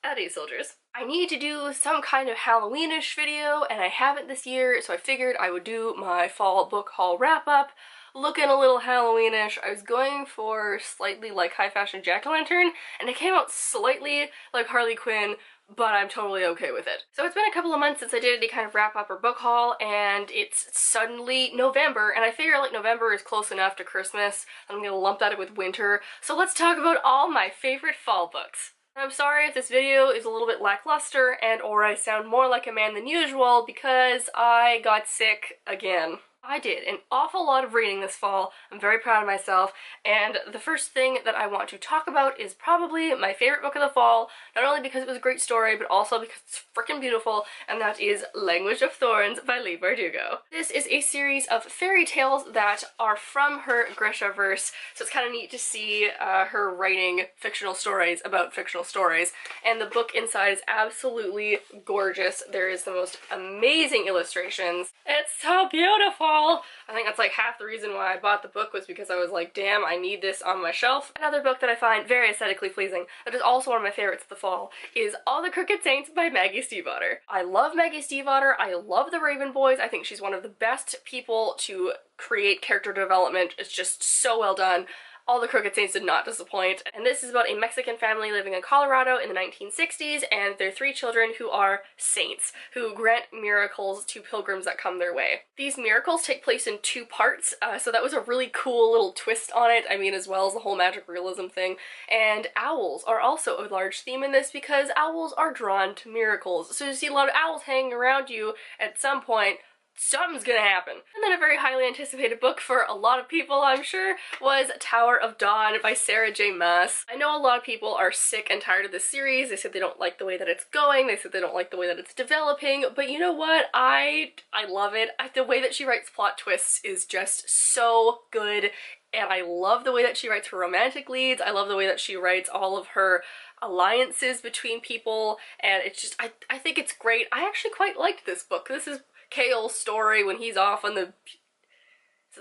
Howdy soldiers. I need to do some kind of Halloweenish video and I haven't this year, so I figured I would do my fall book haul wrap-up looking a little Halloweenish. I was going for slightly like high fashion jack-o'-lantern and it came out slightly like Harley Quinn, but I'm totally okay with it. So it's been a couple of months since I did any kind of wrap-up or book haul, and it's suddenly November, and I figure like November is close enough to Christmas, I'm gonna lump that with winter, so let's talk about all my favorite fall books. I'm sorry if this video is a little bit lackluster and or I sound more like a man than usual because I got sick again. I did an awful lot of reading this fall. I'm very proud of myself, and the first thing that I want to talk about is probably my favorite book of the fall, not only because it was a great story, but also because it's freaking beautiful, and that is Language of Thorns by Leigh Bardugo. This is a series of fairy tales that are from her Grishaverse, so it's kind of neat to see her writing fictional stories about fictional stories, and the book inside is absolutely gorgeous. There is the most amazing illustrations. It's so beautiful! I think that's like half the reason why I bought the book, was because I was like, damn, I need this on my shelf. Another book that I find very aesthetically pleasing, that is also one of my favorites of the fall, is All the Crooked Saints by Maggie Stiefvater. I love Maggie Stiefvater, I love the Raven Boys, I think she's one of the best people to create character development. It's just so well done. All the Crooked Saints did not disappoint, and this is about a Mexican family living in Colorado in the 1960s and their 3 children who are saints, who grant miracles to pilgrims that come their way. These miracles take place in 2 parts, so that was a really cool little twist on it, I mean, as well as the whole magic realism thing. And owls are also a large theme in this because owls are drawn to miracles, so you see a lot of owls hanging around you at some point, something's gonna happen. And then a very highly anticipated book for a lot of people, I'm sure, was Tower of Dawn by Sarah J. Maas. I know a lot of people are sick and tired of this series. They said they don't like the way that it's going, they said they don't like the way that it's developing, but you know what? I love it. The way that she writes plot twists is just so good, and I love the way that she writes her romantic leads. I love the way that she writes all of her alliances between people, and it's just, I think it's great. I actually quite liked this book. This is Kale's story when he's off on the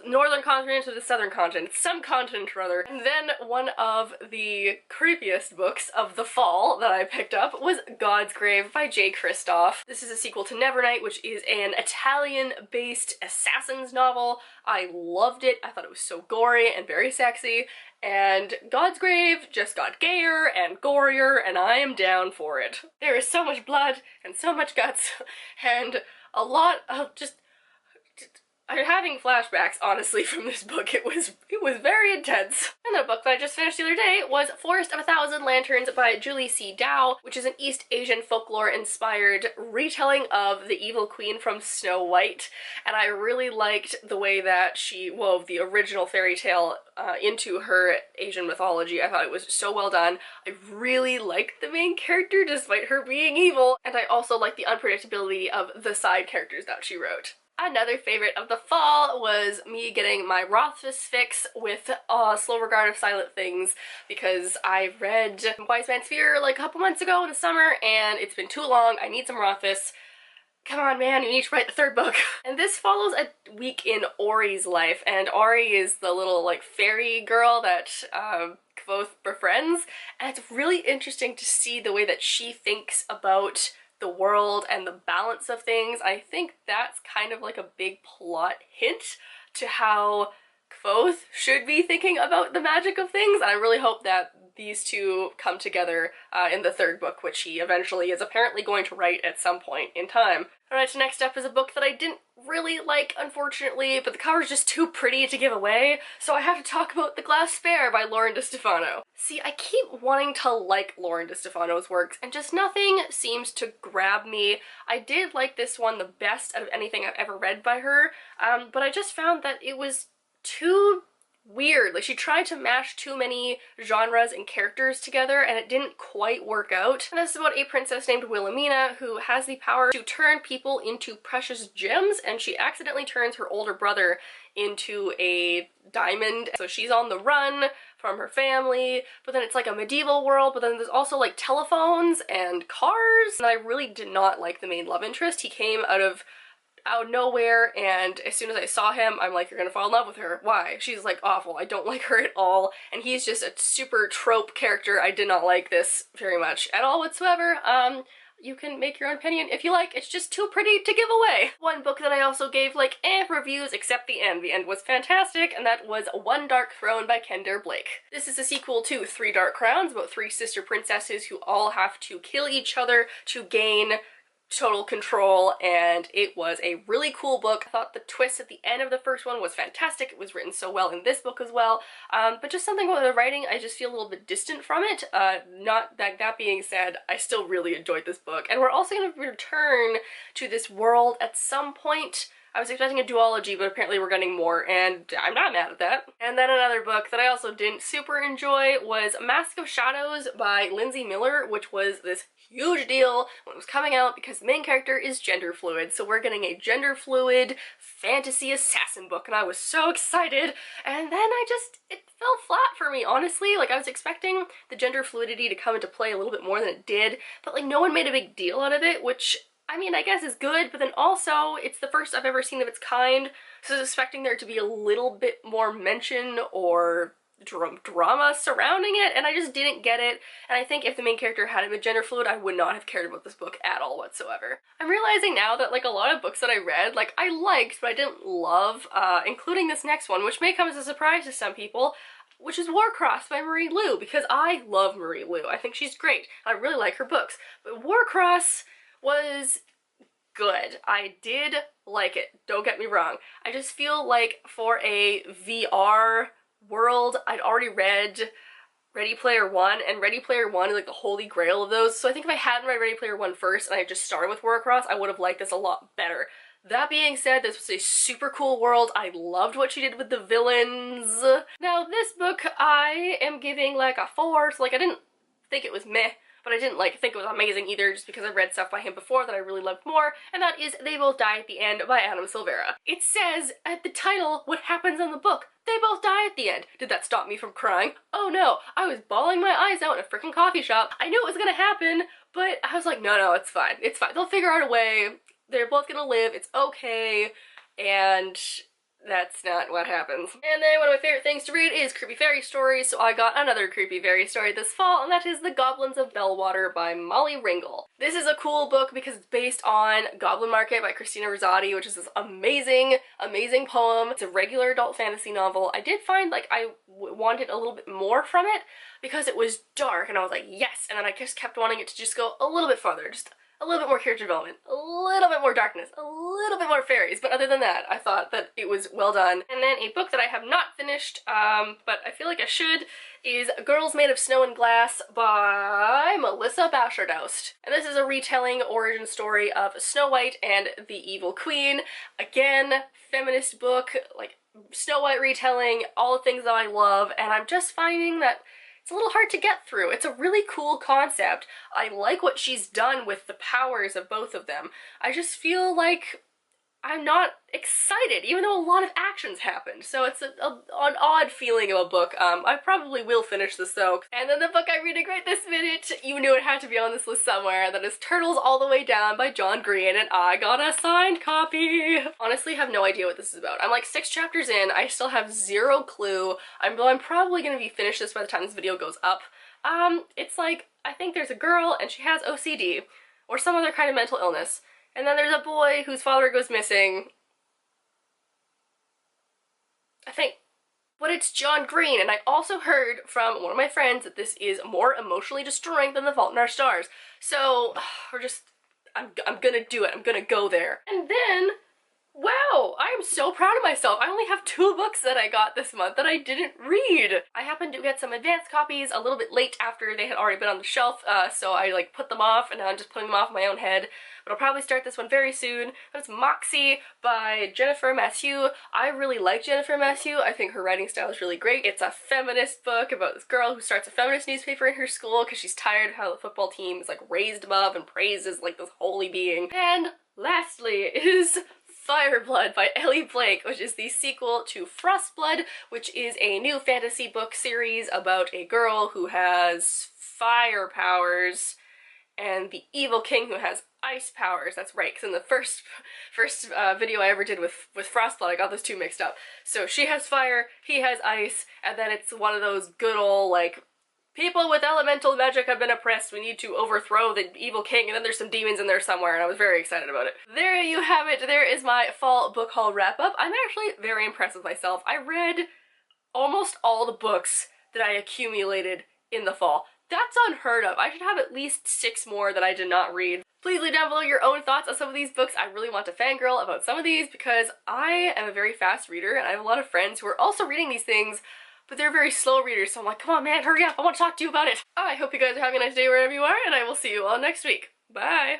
northern continent or the southern continent, some continent or other. And then one of the creepiest books of the fall that I picked up was God's Grave by J. Kristoff. This is a sequel to Nevernight, which is an Italian-based assassins novel. I loved it. I thought it was so gory and very sexy, and God's Grave just got gayer and gorier, and I am down for it. There is so much blood and so much guts and a lot of I'm having flashbacks, honestly, from this book. It was very intense. And the book that I just finished the other day was Forest of a Thousand Lanterns by Julie C. Dow, which is an East Asian folklore-inspired retelling of the evil queen from Snow White. And I really liked the way that she wove the original fairy tale into her Asian mythology. I thought it was so well done. I really liked the main character despite her being evil, and I also liked the unpredictability of the side characters that she wrote. Another favorite of the fall was me getting my Rothfuss fix with Slow Regard of Silent Things, because I read Wise Man's Fear like a couple months ago in the summer and it's been too long. I need some Rothfuss. Come on, man, you need to write the 3rd book. And this follows a week in Ori's life, and Ori is the little like fairy girl that Kvothe befriends, and it's really interesting to see the way that she thinks about the world and the balance of things. I think that's kind of like a big plot hint to how Kvothe should be thinking about the magic of things, and I really hope that these two come together in the 3rd book, which he eventually is apparently going to write at some point in time. Alright, so next up is a book that I didn't really like, unfortunately, but the cover's just too pretty to give away, so I have to talk about The Glass Spare by Lauren DeStefano. See, I keep wanting to like Lauren DeStefano's works, and just nothing seems to grab me. I did like this one the best out of anything I've ever read by her, but I just found that it was too weird. Like, she tried to mash too many genres and characters together and it didn't quite work out. And this is about a princess named Wilhelmina who has the power to turn people into precious gems, and she accidentally turns her older brother into a diamond. So she's on the run from her family, but then it's like a medieval world, but then there's also like telephones and cars. And I really did not like the main love interest. He came out of out of nowhere, and as soon as I saw him, I'm like, you're gonna fall in love with her. Why? She's like awful. I don't like her at all, and he's just a super trope character. I did not like this very much at all whatsoever. You can make your own opinion if you like. It's just too pretty to give away. One book that I also gave like reviews except the end. The end was fantastic, and that was One Dark Throne by Kendare Blake. This is a sequel to Three Dark Crowns, about three sister princesses who all have to kill each other to gain total control, and it was a really cool book. I thought the twist at the end of the first one was fantastic. It was written so well in this book as well, but just something with the writing, I just feel a little bit distant from it. Not that being said, I still really enjoyed this book, and we're also going to return to this world at some point. I was expecting a duology, but apparently we're getting more, and I'm not mad at that. And then another book that I also didn't super enjoy was Mask of Shadows by Lindsay Miller, which was this huge deal when it was coming out because the main character is gender fluid. So we're getting a gender fluid fantasy assassin book, and I was so excited. And then it fell flat for me, honestly. Like, I was expecting the gender fluidity to come into play a little bit more than it did, but like no one made a big deal out of it, which I mean, I guess is good, but then also it's the first I've ever seen of its kind, so I was expecting there to be a little bit more mention or drama surrounding it, and I just didn't get it. And I think if the main character hadn't been gender fluid, I would not have cared about this book at all whatsoever. I'm realizing now that like a lot of books that I read, like I liked, but I didn't love, including this next one, which may come as a surprise to some people, which is Warcross by Marie Lu, because I love Marie Lu. I think she's great. I really like her books, but Warcross was good. I did like it, don't get me wrong. I just feel like for a VR world, I'd already read Ready Player One, and Ready Player One is like the holy grail of those, so I think if I hadn't read Ready Player One first and I just started with Warcross, I would have liked this a lot better. That being said, this was a super cool world. I loved what she did with the villains. Now this book I am giving like a 4, so like I didn't think it was meh, but I didn't like think it was amazing either, just because I've read stuff by him before that I really loved more, and that is They Both Die at the End by Adam Silvera. It says at the title what happens in the book. They both die at the end. Did that stop me from crying? Oh no, I was bawling my eyes out in a freaking coffee shop. I knew it was gonna happen, but I was like, no, it's fine. It's fine. They'll figure out a way. They're both gonna live. It's okay. And that's not what happens. And then one of my favorite things to read is creepy fairy stories, so I got another creepy fairy story this fall, and that is The Goblins of Bellwater by Molly Ringle. This is a cool book because it's based on Goblin Market by Christina Rosati, which is this amazing poem. It's a regular adult fantasy novel. I did find like I wanted a little bit more from it because it was dark, and I was like, yes, and then I just kept wanting it to just go a little bit farther, just a little bit more character development, a little bit more darkness, a little bit more fairies, but other than that, I thought that it was well done. And then a book that I have not finished, but I feel like I should, is Girls Made of Snow and Glass by Melissa Bashardust. And this is a retelling origin story of Snow White and the Evil Queen. Again, feminist book, like Snow White retelling, all the things that I love, and I'm just finding that it's a little hard to get through. It's a really cool concept. I like what she's done with the powers of both of them. I just feel like I'm not excited, even though a lot of actions happened. So it's an odd feeling of a book. I probably will finish this though. And then the book I'm reading right this minute, you knew it had to be on this list somewhere, that is Turtles All the Way Down by John Green, and I got a signed copy. Honestly, I have no idea what this is about. I'm like 6 chapters in, I still have zero clue. I'm probably gonna be finished this by the time this video goes up. It's like, I think there's a girl and she has OCD, or some other kind of mental illness. And then there's a boy whose father goes missing, I think. But it's John Green, and I also heard from one of my friends that this is more emotionally destroying than The Fault in Our Stars. So, I'm gonna do it. I'm gonna go there. And then, wow, I am so proud of myself. I only have 2 books that I got this month that I didn't read. I happened to get some advanced copies a little bit late after they had already been on the shelf, so I like put them off, and now I'm just putting them off in my own head. But I'll probably start this one very soon. That's Moxie by Jennifer Mathieu. I really like Jennifer Mathieu. I think her writing style is really great. It's a feminist book about this girl who starts a feminist newspaper in her school because she's tired of how the football team is like raised above and praised as like this holy being. And lastly is Fireblood by Ellie Blake, which is the sequel to Frostblood, which is a new fantasy book series about a girl who has fire powers. and the evil king who has ice powers. That's right, because in the first video I ever did with Frostblood, I got those two mixed up. So she has fire, he has ice, and then it's one of those good old, like, people with elemental magic have been oppressed, we need to overthrow the evil king, and then there's some demons in there somewhere, and I was very excited about it. There you have it. There is my fall book haul wrap-up. I'm actually very impressed with myself. I read almost all the books that I accumulated in the fall. That's unheard of. I should have at least 6 more that I did not read. Please leave down below your own thoughts on some of these books. I really want to fangirl about some of these because I am a very fast reader and I have a lot of friends who are also reading these things, but they're very slow readers, so I'm like, come on man, hurry up, I want to talk to you about it. I hope you guys are having a nice day wherever you are, and I will see you all next week. Bye!